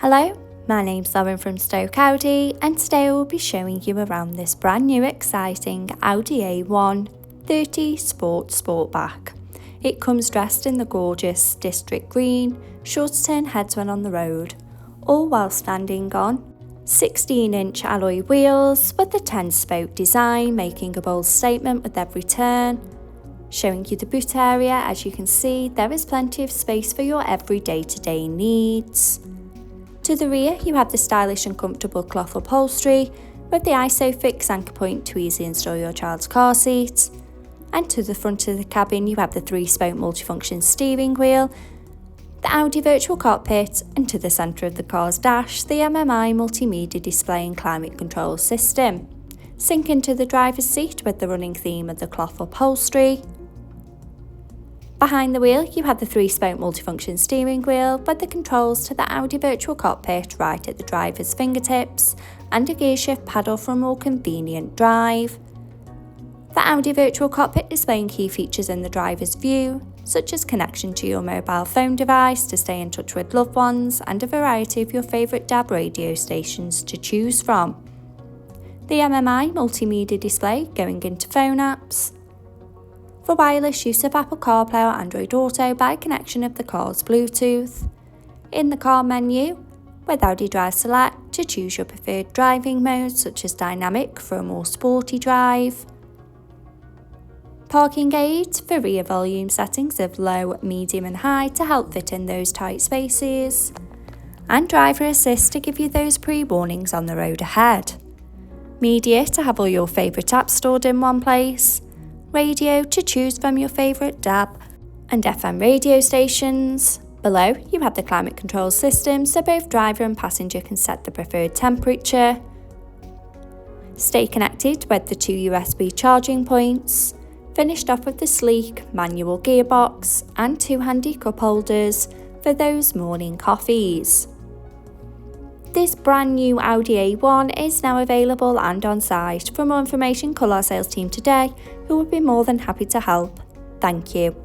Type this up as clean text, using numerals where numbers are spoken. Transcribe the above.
Hello, my name's Lauren from Stoke Audi, and today I will be showing you around this brand new exciting Audi A1 30 Sport Sportback. It comes dressed in the gorgeous district green, sure to turn heads when on the road, all while standing on 16-inch alloy wheels with the 10-spoke design, making a bold statement with every turn. Showing you the boot area, as you can see, there is plenty of space for your every day-to-day needs. To the rear, you have the stylish and comfortable cloth upholstery with the ISOFIX anchor point to easily install your child's car seat. And to the front of the cabin, you have the 3-spoke multifunction steering wheel, the Audi virtual cockpit, and to the centre of the car's dash, the MMI multimedia display and climate control system. Sink into the driver's seat with the running theme of the cloth upholstery. Behind the wheel, you have the 3-spoke multifunction steering wheel with the controls to the Audi virtual cockpit right at the driver's fingertips and a gear shift paddle for a more convenient drive. The Audi virtual cockpit displaying key features in the driver's view, such as connection to your mobile phone device to stay in touch with loved ones and a variety of your favourite DAB radio stations to choose from. The MMI multimedia display going into phone apps. For wireless use of Apple CarPlay or Android Auto by connection of the car's Bluetooth. In the car menu, with Audi Drive Select to choose your preferred driving mode such as dynamic for a more sporty drive. Parking aids for rear volume settings of low, medium and high to help fit in those tight spaces. And driver assist to give you those pre-warnings on the road ahead. Media to have all your favourite apps stored in one place. Radio to choose from your favourite DAB and FM radio stations. Below, you have the climate control system so both driver and passenger can set the preferred temperature. Stay connected with the 2 USB charging points. Finished off with the sleek manual gearbox and 2 handy cup holders for those morning coffees. This brand new Audi A1 is now available and on site. For more information, call our sales team today, who will be more than happy to help. Thank you.